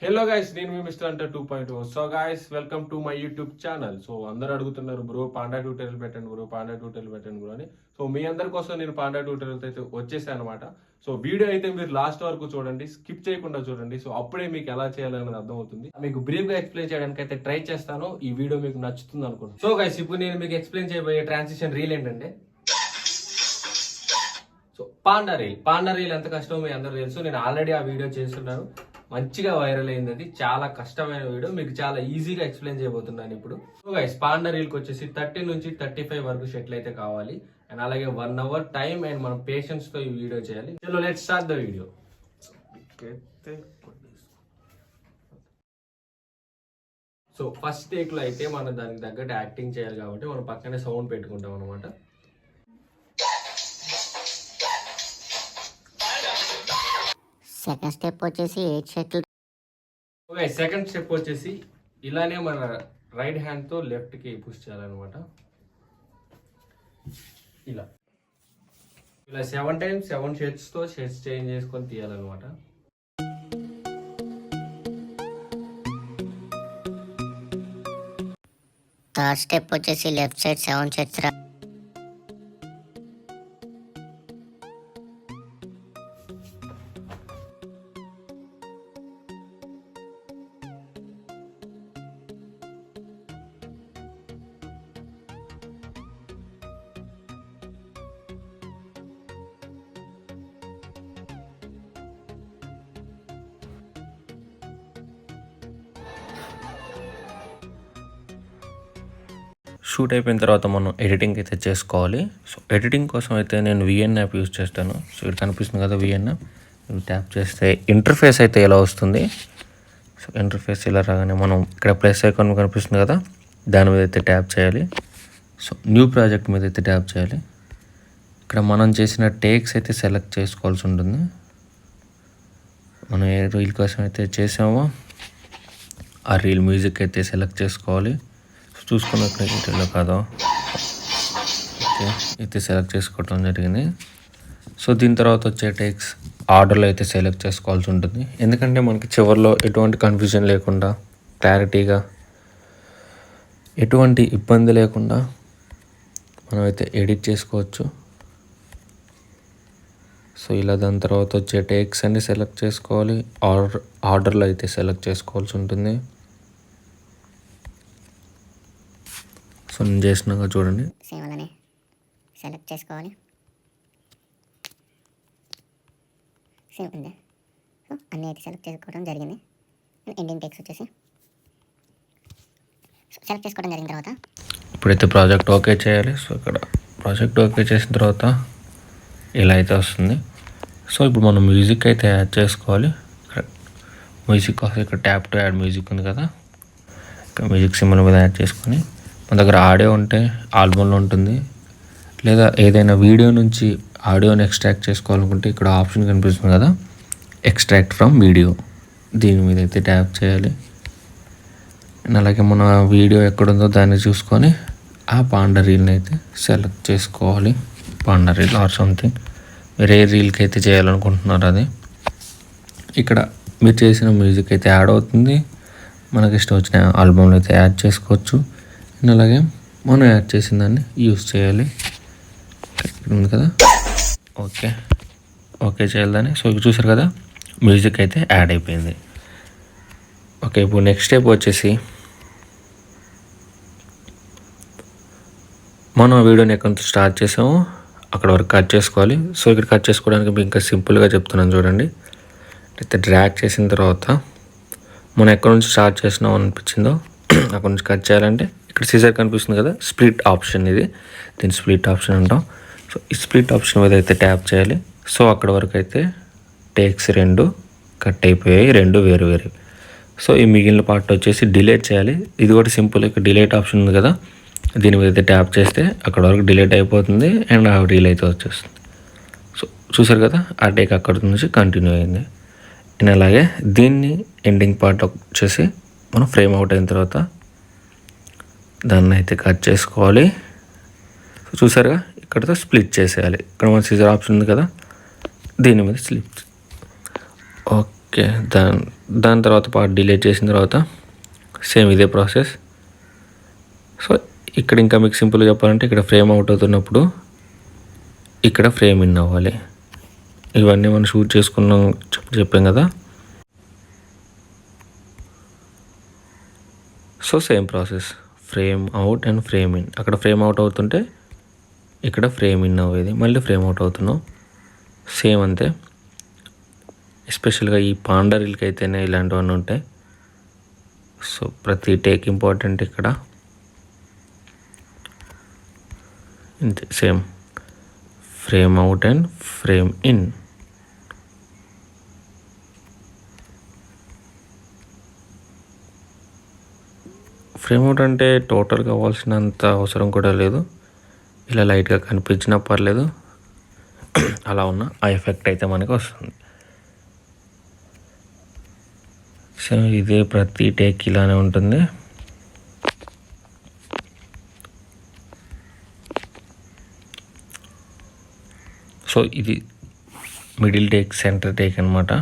Hello guys, నేను మీ mister అంటే 2.0. So guys, welcome to my YouTube channel. So అందరూ అడుగుతున్నారు బ్రో పాండా ట్యూటోరియల్ పెట్టండి బ్రో, పాండా ట్యూటోరియల్ పెట్టండి బ్రో అని. సో మీ అందరి కోసం నేను పాండా ట్యూటోరియల్ అయితే వచ్చేసాను అనమాట. సో వీడియో అయితే మీరు లాస్ట్ వరకు చూడండి, స్కిప్ చేయకుండా చూడండి. సో అప్పుడే మీకు ఎలా చేయాలనేది అర్థమవుతుంది. మీకు బ్రీఫ్ గా ఎక్స్ప్లెయిన్ చేయడానికి అయితే ట్రై చేస్తాను. ఈ వీడియో మీకు నచ్చుతుంది అనుకుంటున్నాను. సో గైస్, ఇప్పుడు నేను మీకు ఎక్స్ప్లెయిన్ చేయబోయే ట్రాన్సిషన్ రీల్ ఏంటంటే, సో పాండా రీల్ ఎంత కష్టమో మీ అందరూ తెలుసు. నేను ఆల్రెడీ ఆ వీడియో చేస్తున్నాను, మంచిగా వైరల్ అయింది. అది చాలా కష్టమైన వీడియో, మీకు చాలా ఈజీగా ఎక్స్ప్లెయిన్ చేయబోతున్నాను ఇప్పుడు. సో గైస్, పాండా రీల్కి వచ్చేసి 30 నుంచి 35 వరకు షెట్లు అయితే కావాలి. అండ్ అలాగే 1 అవర్ టైం అండ్ మనం పేషెన్స్ తో ఈ వీడియో చేయాలి. చలో let's start the video. So first take లో అయితే మనం దానికి తగ్గట్టు యాక్టింగ్ చేయాలి కాబట్టి మనం పక్కనే సౌండ్ పెట్టుకుంటాం అనమాట. సెకండ్ స్టెప్ వచ్చేసి 8 షెట్లు. ఓకే, సెకండ్ స్టెప్ వచ్చేసి ఇలానే మన రైట్ హ్యాండ్ తో లెఫ్ట్ కి పుష్ చేయాలన్నమాట. ఇలా 7 times 7 షెట్స్ తో షెట్స్ చేంజ్ చేసుకొని తీయాలన్నమాట. థర్డ్ స్టెప్ వచ్చేసి లెఫ్ట్ సైడ్ 7 షెట్స్. షూట్ అయిపోయిన తర్వాత మనం ఎడిటింగ్ అయితే చేసుకోవాలి. సో ఎడిటింగ్ కోసం అయితే నేను విఎన్ యాప్ యూజ్ చేస్తాను. సో ఇక్కడ కనిపిస్తుంది కదా విఎన్, ట్యాప్ చేస్తే ఇంటర్ఫేస్ అయితే ఇలా వస్తుంది. సో ఇంటర్ఫేస్ ఇలా రాగానే మనం ఇక్కడ ప్లస్ ఐకాన్ కనిపిస్తుంది కదా, దాని మీద అయితే ట్యాప్ చేయాలి. సో న్యూ ప్రాజెక్ట్ మీద అయితే ట్యాప్ చేయాలి. ఇక్కడ మనం చేసిన టేక్స్ అయితే సెలెక్ట్ చేసుకోవాల్సి ఉంటుంది. మనం ఏ రీల్ కోసం అయితే చేసామో ఆ రీల్ మ్యూజిక్ అయితే సెలెక్ట్ చేసుకోవాలి. చూసుకున్నట్లయితే కాదో ఓకే అయితే సెలెక్ట్ చేసుకోవటం జరిగింది. సో దీని తర్వాత వచ్చే టేక్స్ ఆర్డర్లో అయితే సెలెక్ట్ చేసుకోవాల్సి ఉంటుంది, ఎందుకంటే మనకి చివరిలో ఎటువంటి కన్ఫ్యూజన్ లేకుండా క్లారిటీగా ఎటువంటి ఇబ్బంది లేకుండా మనం అయితే ఎడిట్ చేసుకోవచ్చు. సో ఇలా దాని తర్వాత వచ్చే టేక్స్ అన్ని సెలెక్ట్ చేసుకోవాలి, ఆర్డర్లో అయితే సెలెక్ట్ చేసుకోవాల్సి ఉంటుంది. సో నేను చేసినాక చూడండి, సేమ్ అలానే సెలెక్ట్ చేసుకోవాలి. సేమ్ ఉంది. సో అన్నీ అయితే సెలెక్ట్ చేసుకోవడం జరిగింది. ఎండింగ్ టెక్స్ట్ వచ్చేసి సెలెక్ట్ చేసుకోవడం జరిగిన తర్వాత ఇప్పుడైతే ప్రాజెక్ట్ ఓకే చేయాలి. సో ఇక్కడ ప్రాజెక్ట్ ఓకే చేసిన తర్వాత ఇలా అయితే వస్తుంది. సో ఇప్పుడు మనం మ్యూజిక్ అయితే యాడ్ చేసుకోవాలి. ఇక్కడ మ్యూజిక్ కోసం ఇక్కడ ట్యాప్ టు యాడ్ మ్యూజిక్ ఉంది కదా, ఇక్కడ మ్యూజిక్ సింబల్ మీద యాడ్ చేసుకొని మన దగ్గర ఆడియో ఉంటే ఆల్బమ్లో ఉంటుంది, లేదా ఏదైనా వీడియో నుంచి ఆడియోని ఎక్స్ట్రాక్ట్ చేసుకోవాలనుకుంటే ఇక్కడ ఆప్షన్ కనిపిస్తుంది కదా, ఎక్స్ట్రాక్ట్ ఫ్రమ్ వీడియో, దీని మీద అయితే ట్యాప్ చేయాలి. అలాగే మన వీడియో ఎక్కడుందో దాన్ని చూసుకొని ఆ పాండా రీల్ని అయితే సెలెక్ట్ చేసుకోవాలి. పాండా రీల్ ఆర్ సంథింగ్ మీరు ఏ రీల్కి అయితే చేయాలనుకుంటున్నారో అది. ఇక్కడ మీరు చేసిన మ్యూజిక్ అయితే యాడ్ అవుతుంది, మనకి ఇష్టం వచ్చిన ఆల్బమ్లో అయితే యాడ్ చేసుకోవచ్చు. అలాగే మనం యాడ్ చేసిన దాన్ని యూస్ చేయాలి. ఉంది కదా, ఓకే చేయాలి దాన్ని. సో ఇక్కడ చూసారు కదా, మ్యూజిక్ అయితే యాడ్ అయిపోయింది. ఓకే, ఇప్పుడు నెక్స్ట్ స్టెప్ వచ్చేసి మనం వీడియోని ఎక్కడి నుంచి స్టార్ట్ చేసామో అక్కడ వరకు కట్ చేసుకోవాలి. సో ఇక్కడ కట్ చేసుకోవడానికి మీకు ఇంకా సింపుల్గా చెప్తున్నాను చూడండి. అయితే డ్రాగ్ చేసిన తర్వాత మనం ఎక్కడి నుంచి స్టార్ట్ చేసినాం అనిపించిందో అక్కడ నుంచి కట్ చేయాలంటే ఇక్కడ సీజర్ కనిపిస్తుంది కదా, స్ప్లిట్ ఆప్షన్ ఇది, దీన్ని స్ప్లిట్ ఆప్షన్ అంటాం. సో ఈ స్ప్లిట్ ఆప్షన్ మీద అయితే ట్యాప్ చేయాలి. సో అక్కడ వరకు అయితే టేక్స్ 2 కట్ అయిపోయాయి, 2 వేరు. సో ఈ మిగిలిన పార్ట్ వచ్చేసి డిలీట్ చేయాలి. ఇది కూడా సింపుల్, ఇక్కడ డిలీట్ ఆప్షన్ ఉంది కదా, దీని మీద అయితే ట్యాప్ చేస్తే అక్కడ వరకు డిలీట్ అయిపోతుంది అండ్ ఆ రీల్ అయితే వచ్చేస్తుంది. సో చూసారు కదా, ఆ టేక్ అక్కడ నుంచి కంటిన్యూ అయింది. అండ్ అలాగే దీన్ని ఎండింగ్ పార్ట్ వచ్చేసి మనం ఫ్రేమ్ అవుట్ అయిన తర్వాత దాన్ని అయితే కట్ చేసుకోవాలి. చూసారుగా, ఇక్కడతో స్ప్లిట్ చేసేయాలి. ఇక్కడ మన సీజర్ ఆప్షన్ ఉంది కదా, దీని మీద స్ప్లిట్. ఓకే. ఓకే, దాని తర్వాత పార్ట్ డిలీట్ చేసిన తర్వాత సేమ్ ఇదే ప్రాసెస్. సో ఇక్కడ ఇంకా మీకు సింపుల్గా చెప్పాలంటే ఇక్కడ ఫ్రేమ్ అవుట్ అవుతున్నప్పుడు ఇక్కడ ఫ్రేమ్ ఇన్ అవ్వాలి. ఇవన్నీ మనం షూట్ చేసుకున్నాం చెప్పాం కదా. So same process, frame out and frame in. అక్కడ ఫ్రేమ్ అవుట్ అవుతుంటే ఇక్కడ ఫ్రేమ్ ఇన్ అవ్వేది, మళ్ళీ ఫ్రేమ్ అవుట్ అవుతున్నాం. సేమ్ అంతే. ఎస్పెషల్గా ఈ పాండా రీల్కి అయితేనే ఇలాంటివన్నీ ఉంటాయి. సో ప్రతి టేక్ ఇంపార్టెంట్ ఇక్కడ. ఇంతే, same frame out and frame in. Frame out అంటే టోటల్ కావాల్సినంత అవసరం కూడా లేదు. ఇలా లైట్గా కనిపించినా పర్లేదు, అలా ఉన్న ఆ ఎఫెక్ట్ అయితే మనకు వస్తుంది. సో ఇదే ప్రతి టేక్ ఇలానే ఉంటుంది. సో ఇది మిడిల్ టేక్, సెంటర్ టేక్ అనమాట.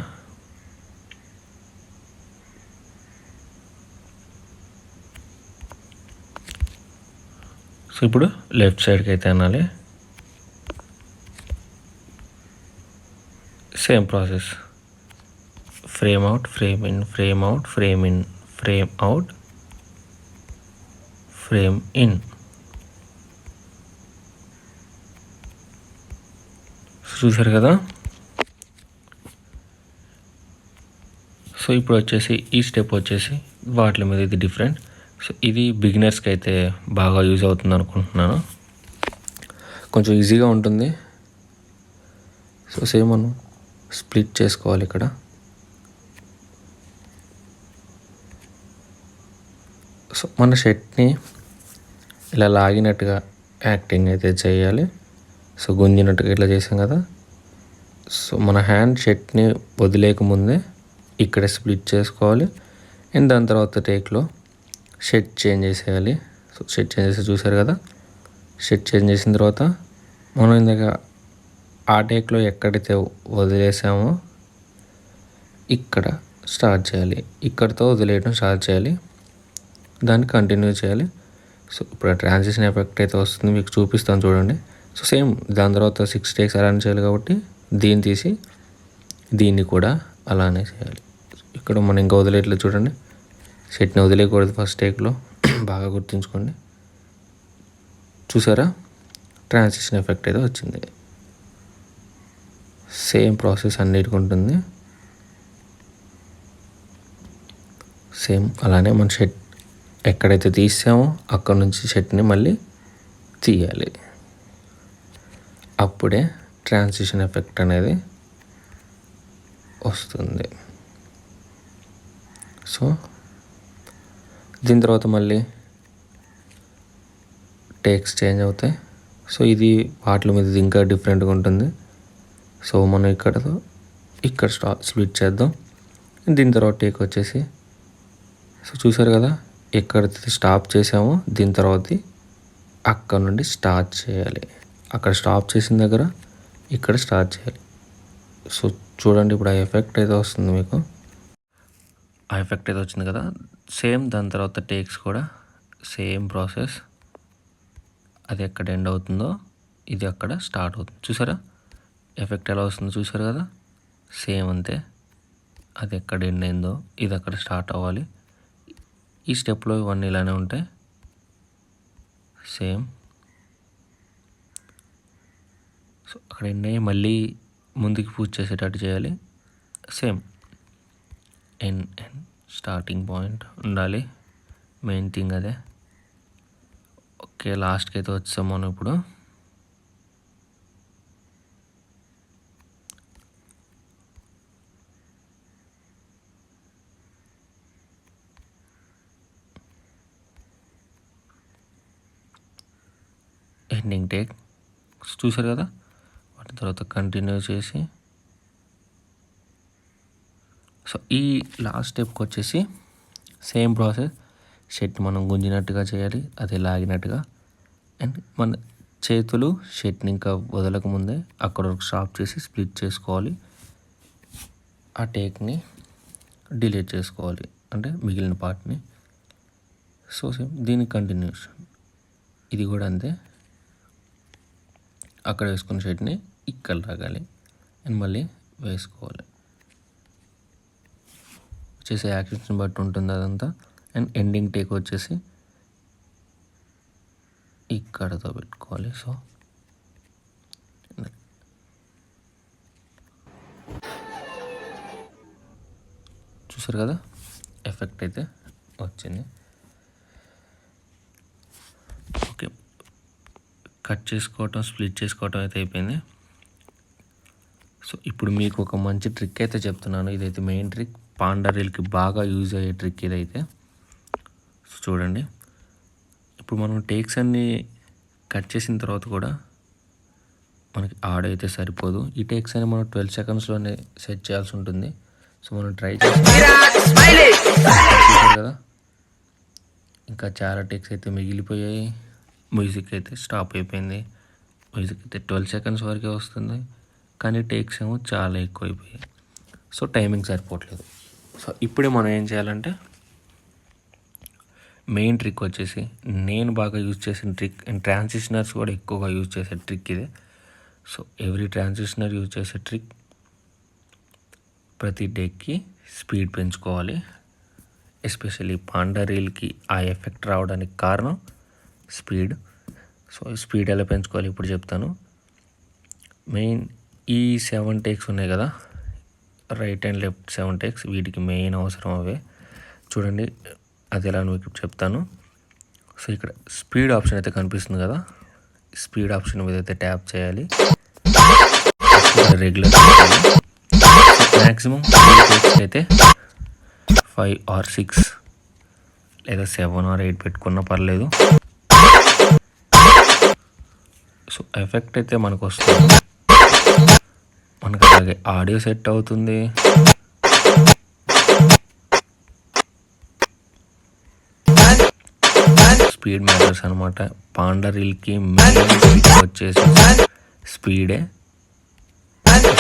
సో ఇప్పుడు లెఫ్ట్ సైడ్కి అయితే అనాలి. Same process, frame out, frame in, frame out, frame in, frame out, frame in. చూసారు కదా. సో ఇప్పుడు వచ్చేసి ఈ స్టెప్ వచ్చేసి వాటి మీద ఇది డిఫరెంట్. సో ఇది బిగినర్స్కి అయితే బాగా యూజ్ అవుతుంది అనుకుంటున్నాను. కొంచెం ఈజీగా ఉంటుంది. సో సేమ్ మనం స్ప్లిట్ చేసుకోవాలి ఇక్కడ. సో మన షర్ట్ని ఇలా లాగినట్టుగా యాక్టింగ్ అయితే చేయాలి. సో గుంజినట్టుగా ఇట్లా చేసాం కదా. సో మన హ్యాండ్ షర్ట్ని వదిలేకముందే ఇక్కడ స్ప్లిట్ చేసుకోవాలి. అండ్ దాని తర్వాత టేక్లో షర్ట్ చేంజ్ చేసేయాలి. సో షర్ట్ చేంజ్ చేసి చూసారు కదా. షర్ట్ చేంజ్ చేసిన తర్వాత మనం ఇందాక ఆ టేక్లో ఎక్కడైతే వదిలేసామో ఇక్కడ స్టార్ట్ చేయాలి. ఇక్కడితో వదిలేయడం స్టార్ట్ చేయాలి, దాన్ని కంటిన్యూ చేయాలి. సో ఇప్పుడు ఆ ట్రాన్సిషన్ ఎఫెక్ట్ అయితే వస్తుంది, మీకు చూపిస్తాను చూడండి. సో సేమ్ దాని తర్వాత 6 టేక్స్ అలానే చేయాలి కాబట్టి దీన్ని తీసి దీన్ని కూడా అలానే చేయాలి. ఇక్కడ మనం ఇంకా వదిలేయట్లేదు చూడండి. షర్ట్ని వదిలేయకూడదు ఫస్ట్ టేక్లో, బాగా గుర్తుంచుకోండి. చూసారా, ట్రాన్సిషన్ ఎఫెక్ట్ అయితే వచ్చింది. సేమ్ ప్రాసెస్ అన్నిటికి ఉంటుంది. సేమ్ అలానే మన షర్ట్ ఎక్కడైతే తీసామో అక్కడ నుంచి షర్ట్ని మళ్ళీ తీయాలి. అప్పుడే ట్రాన్సిషన్ ఎఫెక్ట్ అనేది వస్తుంది. సో దీని తర్వాత మళ్ళీ టేక్స్ చేంజ్ అవుతాయి. సో ఇది వాటి మీద ఇంకా డిఫరెంట్గా ఉంటుంది. సో మనం ఇక్కడ స్ప్లిట్ చేద్దాం. దీని తర్వాత టేక్ వచ్చేసి, సో చూసారు కదా, ఎక్కడైతే స్టాప్ చేసామో దీని తర్వాత అక్కడ నుండి స్టార్ట్ చేయాలి. అక్కడ స్టాప్ చేసిన దగ్గర ఇక్కడ స్టార్ట్ చేయాలి. సో చూడండి, ఇప్పుడు ఆ ఎఫెక్ట్ అయితే వస్తుంది మీకు. ఆ ఎఫెక్ట్ అయితే వచ్చింది కదా. సేమ్ దాని తర్వాత టేక్స్ కూడా సేమ్ ప్రాసెస్. అది ఎక్కడ ఎండ్ అవుతుందో ఇది అక్కడ స్టార్ట్ అవుతుంది. చూసారా ఎఫెక్ట్ ఎలా వస్తుందో, చూసారు కదా. సేమ్ అంతే, అది ఎక్కడ ఎండ్ అయిందో ఇది అక్కడ స్టార్ట్ అవ్వాలి. ఈ స్టెప్లో ఇవన్నీ ఇలానే ఉంటాయి. సేమ్. సో అక్కడ ఎండ్ అయ్యి మళ్ళీ ముందుకు పూజ చేసేటట్టు చేయాలి. సేమ్ ఎండ్ స్టార్టింగ్ పాయింట్ ఉండాలి, మెయిన్ థింగ్ అదే. ఓకే, లాస్ట్కి అయితే వచ్చాం మనం ఇప్పుడు. ఎండింగ్ టేక్ చూసారు కదా. వాటి తర్వాత కంటిన్యూ చేసి, సో ఈ లాస్ట్ స్టెప్కి వచ్చేసి సేమ్ ప్రాసెస్. షర్ట్ మనం గుంజినట్టుగా చేయాలి, అదే లాగినట్టుగా. అండ్ మన చేతులు షర్ట్ని ఇంకా వదలక ముందే అక్కడ వరకు స్టాప్ చేసి స్ప్లిట్ చేసుకోవాలి. ఆ టేక్ని డిలీట్ చేసుకోవాలి, అంటే మిగిలిన పార్ట్ని. సో సేమ్ దీనికి కంటిన్యూషన్, ఇది కూడా అంతే. అక్కడ వేసుకున్న షర్ట్ని ఇక్కడ లాగాలి అండ్ మళ్ళీ వేసుకోవాలి. చేసే యాక్షన్స్ని బట్టి ఉంటుంది అదంతా. అండ్ ఎండింగ్ టేక్ వచ్చేసి ఇక్కడతో పెట్టుకోవాలి. సో చూసారు కదా, ఎఫెక్ట్ అయితే వచ్చింది. ఓకే, కట్ చేసుకోవటం, స్ప్లిట్ చేసుకోవటం అయితే అయిపోయింది. సో ఇప్పుడు మీకు ఒక మంచి ట్రిక్ అయితే చెప్తున్నాను. ఇదైతే మెయిన్ ట్రిక్, పాండా రీల్కి బాగా యూజ్ అయ్యే ట్రిక్ ఇదైతే. సో చూడండి, ఇప్పుడు మనం టేక్స్ అన్నీ కట్ చేసిన తర్వాత కూడా మనకి ఆడియో అయితే సరిపోదు. ఈ టేక్స్ అని మనం 12 సెకండ్స్లోనే సెట్ చేయాల్సి ఉంటుంది. సో మనం ట్రై చేస్తాం కదా, ఇంకా చాలా టేక్స్ అయితే మిగిలిపోయాయి. మ్యూజిక్ అయితే స్టాప్ అయిపోయింది. మ్యూజిక్ అయితే 12 సెకండ్స్ వరకే వస్తుంది, కానీ టేక్స్ ఏమో చాలా ఎక్కువ అయిపోయాయి. సో టైమింగ్ సరిపోవట్లేదు. సో ఇప్పుడే మనం ఏం చేయాలంటే, మెయిన్ ట్రిక్ వచ్చేసి నేను బాగా యూజ్ చేసిన ట్రిక్, అండ్ ట్రాన్సిషనర్స్ కూడా ఎక్కువగా యూజ్ చేసే ట్రిక్ ఇదే. సో ఎవ్రీ ట్రాన్సిషనర్ యూజ్ చేసే ట్రిక్, ప్రతి డేకి స్పీడ్ పెంచుకోవాలి. ఎస్పెషల్లీ పాండా రీల్కి ఆ ఎఫెక్ట్ రావడానికి కారణం స్పీడ్. సో స్పీడ్ ఎలా పెంచుకోవాలి ఇప్పుడు చెప్తాను. మెయిన్ ఈ 7 టేక్స్ ఉన్నాయి కదా, రైట్ అండ్ లెఫ్ట్ 7 టేక్స్, వీటికి మెయిన్ అవసరం అవే. చూడండి అది ఎలా మీకు చెప్తాను. సో ఇక్కడ స్పీడ్ ఆప్షన్ అయితే కనిపిస్తుంది కదా, స్పీడ్ ఆప్షన్ మీద అయితే ట్యాప్ చేయాలి. రెగ్యులర్ మ్యాక్సిమం టేక్స్ అయితే 5 or 6 లేదా 7 or 8 పెట్టుకున్నా పర్లేదు. సో ఎఫెక్ట్ అయితే మనకు వస్తుంది, మనకు అలాగే ఆడియో సెట్ అవుతుంది. స్పీడ్ మ్యాటర్స్ అనమాట. పాండా రీల్కి మెయిన్ వచ్చేసి స్పీడే.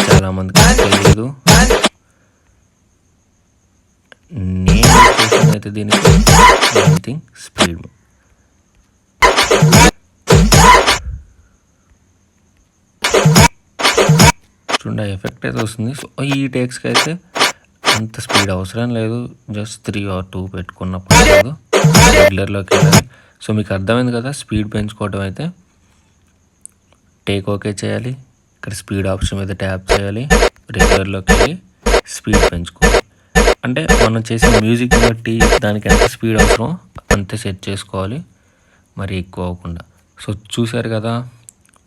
చాలామందికి తెలియదు, నేను అయితే దీనికి మెయిన్ థింగ్ స్పీడ్. చూడండి ఎఫెక్ట్ అయితే వస్తుంది. సో ఈ టేక్స్కి అయితే అంత స్పీడ్ అవసరం లేదు, జస్ట్ 3 or 2 పెట్టుకున్న పర్లేదు. రెగ్యులర్లోకి వెళ్ళాలి. సో మీకు అర్థమైంది కదా, స్పీడ్ పెంచుకోవడం అయితే టేక్ ఓకే చేయాలి, ఇక్కడ స్పీడ్ ఆప్షన్ మీద ట్యాప్ చేయాలి, రెగ్యులర్లోకి వెళ్ళి స్పీడ్ పెంచుకోవాలి. అంటే మనం చేసే మ్యూజిక్ బట్టి దానికి ఎంత స్పీడ్ అవసరమో అంతే సెట్ చేసుకోవాలి, మరి ఎక్కువ అవ్వకుండా. సో చూసారు కదా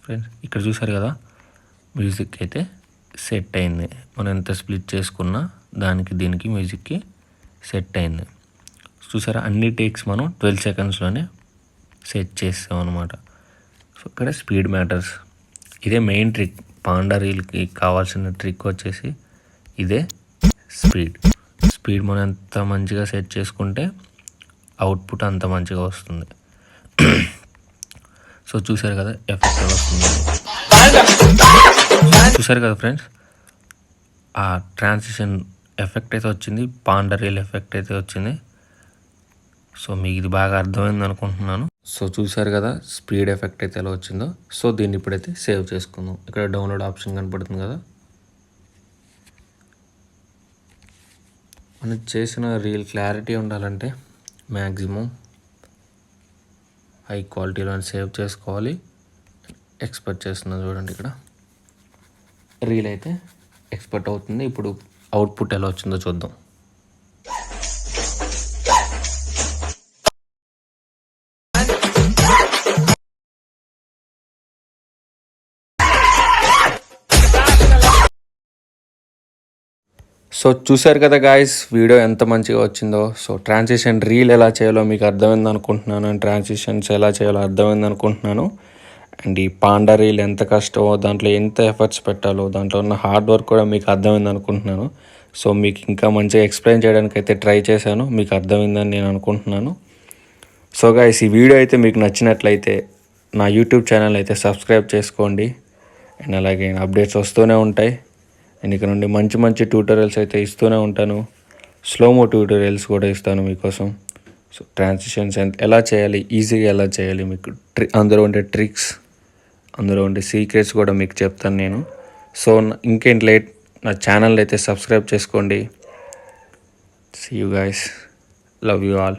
ఫ్రెండ్స్, ఇక్కడ చూసారు కదా మ్యూజిక్ అయితే సెట్ అయింది. మనం ఎంత స్ప్లిట్ చేసుకున్నా దానికి దీనికి మ్యూజిక్కి సెట్ అయింది. చూసారా, అన్ని టేక్స్ మనం 12 సెకండ్స్లోనే సెట్ చేస్తాం అనమాట. సో ఇక్కడ స్పీడ్ మ్యాటర్స్, ఇదే మెయిన్ ట్రిక్. పాండా రీల్కి కావాల్సిన ట్రిక్ వచ్చేసి ఇదే స్పీడ్. స్పీడ్ మనం ఎంత మంచిగా సెట్ చేసుకుంటే అవుట్పుట్ అంత మంచిగా వస్తుంది. సో చూసారు కదా ఎఫెక్ట్ వస్తుంది. చూసారు కదా ఫ్రెండ్స్, ఆ ట్రాన్సిషన్ ఎఫెక్ట్ అయితే వచ్చింది, పాండా రీల్ ఎఫెక్ట్ అయితే వచ్చింది. సో మీకు ఇది బాగా అర్థమైంది అనుకుంటున్నాను. సో చూసారు కదా స్పీడ్ ఎఫెక్ట్ అయితే ఎలా వచ్చిందో. సో దీన్ని ఇప్పుడైతే సేవ్ చేసుకుందాం. ఇక్కడ డౌన్లోడ్ ఆప్షన్ కనపడుతుంది కదా, మనం చేసిన రీల్ క్లారిటీ ఉండాలంటే మ్యాక్సిమం హై క్వాలిటీలో సేవ్ చేసుకోవాలి. ఎక్స్పెక్ట్ చేస్తున్నాను చూడండి, ఇక్కడ రీల్ అయితే ఎక్స్పెక్ట్ అవుతుంది. ఇప్పుడు అవుట్పుట్ ఎలా వచ్చిందో చూద్దాం. సో చూసారు కదా గాయస్, వీడియో ఎంత మంచిగా వచ్చిందో. సో ట్రాన్సిషన్ రీల్ ఎలా చేయాలో మీకు అర్థమైంది అనుకుంటున్నాను, అండ్ ట్రాన్సిషన్స్ ఎలా చేయాలో అర్థమైంది అనుకుంటున్నాను. అండ్ ఈ పాండా రీల్ ఎంత కష్టమో, దాంట్లో ఎంత ఎఫర్ట్స్ పెట్టాలో, దాంట్లో ఉన్న హార్డ్ వర్క్ కూడా మీకు అర్థమైంది అనుకుంటున్నాను. సో మీకు ఇంకా మంచిగా ఎక్స్ప్లెయిన్ చేయడానికి అయితే ట్రై చేశాను, మీకు అర్థమైందని నేను అనుకుంటున్నాను. సో గాయస్, ఈ వీడియో అయితే మీకు నచ్చినట్లయితే నా యూట్యూబ్ ఛానల్ అయితే సబ్స్క్రైబ్ చేసుకోండి. అండ్ అలాగే అప్డేట్స్ వస్తూనే ఉంటాయి. నేను ఇక్కడ నుండి మంచి మంచి ట్యూటోరియల్స్ అయితే ఇస్తూనే ఉంటాను. స్లోమో ట్యూటోరియల్స్ కూడా ఇస్తాను మీకోసం. సో ట్రాన్సిషన్స్ ఎలా చేయాలి, ఈజీగా ఎలా చేయాలి, మీకు అందులో ఉండే ట్రిక్స్, అందులో ఉండే సీక్రెట్స్ కూడా మీకు చెప్తాను నేను. సో ఇంకేంటి లేట్, నా ఛానల్ అయితే సబ్స్క్రైబ్ చేసుకోండి. See you guys, love you all.